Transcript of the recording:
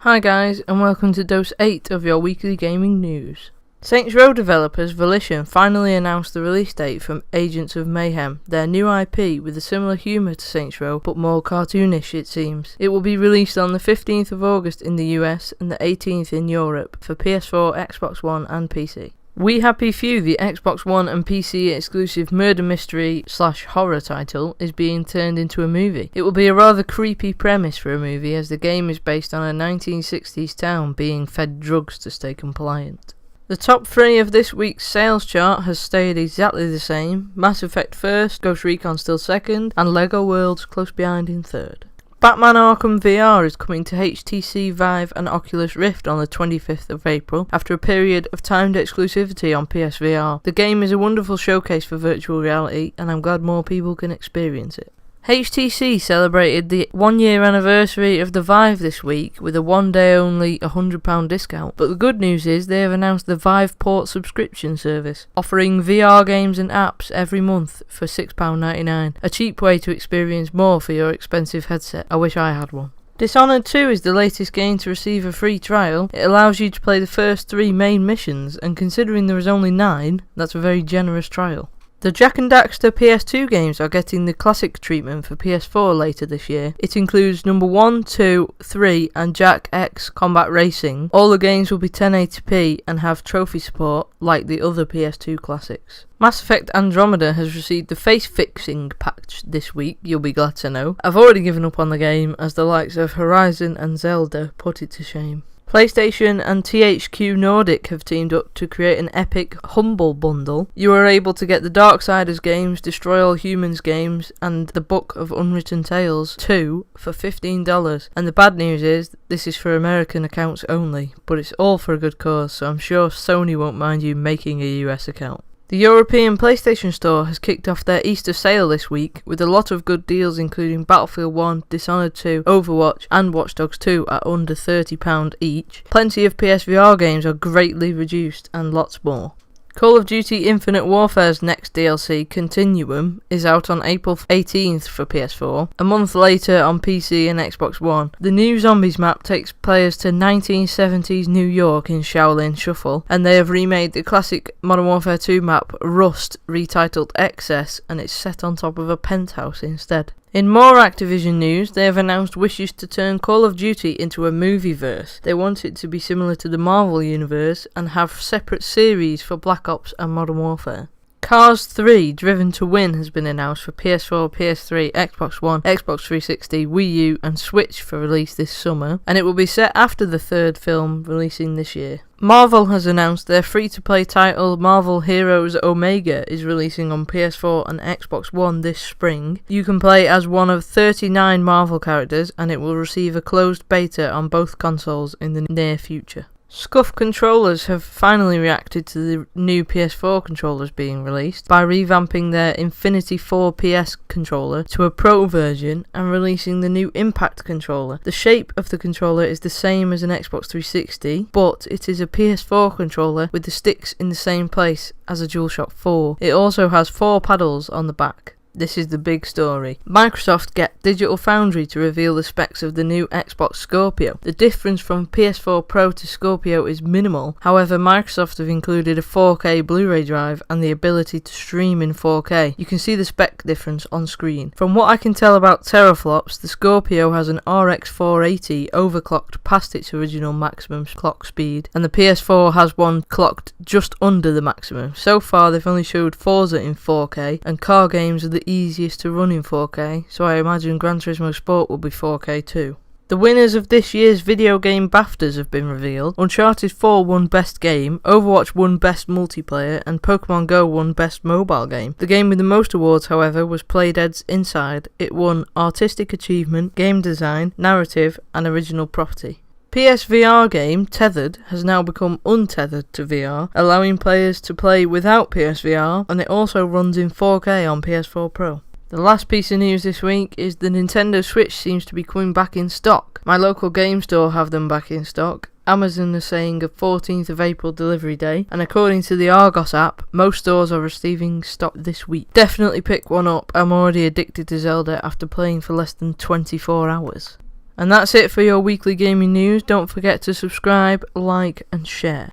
Hi guys, and welcome to dose 8 of your weekly gaming news. Saints Row developers Volition finally announced the release date from Agents of Mayhem, their new IP with a similar humour to Saints Row but more cartoonish it seems. It will be released on the 15th of August in the US and the 18th in Europe for PS4, Xbox One and PC. We Happy Few, the Xbox One and PC exclusive murder mystery / horror title, is being turned into a movie. It will be a rather creepy premise for a movie as the game is based on a 1960s town being fed drugs to stay compliant. The top 3 of this week's sales chart has stayed exactly the same: Mass Effect first, Ghost Recon still second, and LEGO Worlds close behind in third. Batman Arkham VR is coming to HTC Vive and Oculus Rift on the 25th of April after a period of timed exclusivity on PSVR. The game is a wonderful showcase for virtual reality and I'm glad more people can experience it. HTC celebrated the 1-year anniversary of the Vive this week with a one-day only £100 discount, but the good news is they have announced the Vive Port subscription service, offering VR games and apps every month for £6.99, a cheap way to experience more for your expensive headset. I wish I had one. Dishonored 2 is the latest game to receive a free trial. It allows you to play the first 3 main missions, and considering there is only 9, that's a very generous trial. The Jak and Daxter PS2 games are getting the classic treatment for PS4 later this year. It includes number 1, 2, 3 and Jak X Combat Racing. All the games will be 1080p and have trophy support like the other PS2 classics. Mass Effect Andromeda has received the face fixing patch this week, you'll be glad to know. I've already given up on the game as the likes of Horizon and Zelda put it to shame. PlayStation and THQ Nordic have teamed up to create an epic Humble Bundle. You are able to get the Darksiders games, Destroy All Humans games, and the Book of Unwritten Tales 2 for $15. And the bad news is, this is for American accounts only, but it's all for a good cause, so I'm sure Sony won't mind you making a US account. The European PlayStation Store has kicked off their Easter sale this week with a lot of good deals including Battlefield 1, Dishonored 2, Overwatch and Watch Dogs 2 at under £30 each. Plenty of PSVR games are greatly reduced and lots more. Call of Duty Infinite Warfare's next DLC, Continuum, is out on April 18th for PS4, a month later on PC and Xbox One. The new Zombies map takes players to 1970s New York in Shaolin Shuffle, and they have remade the classic Modern Warfare 2 map Rust, retitled Excess, and it's set on top of a penthouse instead. In more Activision news, they have announced wishes to turn Call of Duty into a movieverse. They want it to be similar to the Marvel universe and have separate series for Black Ops and Modern Warfare. Cars 3 Driven to Win has been announced for PS4, PS3, Xbox One, Xbox 360, Wii U and Switch for release this summer, and it will be set after the third film releasing this year. Marvel has announced their free-to-play title Marvel Heroes Omega is releasing on PS4 and Xbox One this spring. You can play as one of 39 Marvel characters and it will receive a closed beta on both consoles in the near future. Scuf controllers have finally reacted to the new PS4 controllers being released by revamping their Infinity 4 PS controller to a Pro version and releasing the new Impact controller. The shape of the controller is the same as an Xbox 360, but it is a PS4 controller with the sticks in the same place as a DualShock 4. It also has 4 paddles on the back. This is the big story. Microsoft get Digital Foundry to reveal the specs of the new Xbox Scorpio. The difference from PS4 Pro to Scorpio is minimal. However, Microsoft have included a 4K Blu-ray drive and the ability to stream in 4K. You can see the spec difference on screen. From what I can tell about teraflops, the Scorpio has an RX 480 overclocked past its original maximum clock speed, and the PS4 has one clocked just under the maximum. So far, they've only showed Forza in 4K, and car games are the easiest to run in 4K, so I imagine Gran Turismo Sport will be 4K too. The winners of this year's video game BAFTAs have been revealed. Uncharted 4 won Best Game, Overwatch won Best Multiplayer, and Pokemon Go won Best Mobile Game. The game with the most awards, however, was Playdead's Inside. It won Artistic Achievement, Game Design, Narrative, and Original Property. PSVR game Tethered has now become untethered to VR, allowing players to play without PSVR, and it also runs in 4K on PS4 Pro. The last piece of news this week is the Nintendo Switch seems to be coming back in stock. My local game store have them back in stock. Amazon is saying a 14th of April delivery day, and according to the Argos app, most stores are receiving stock this week. Definitely pick one up, I'm already addicted to Zelda after playing for less than 24 hours. And that's it for your weekly gaming news. Don't forget to subscribe, like and share.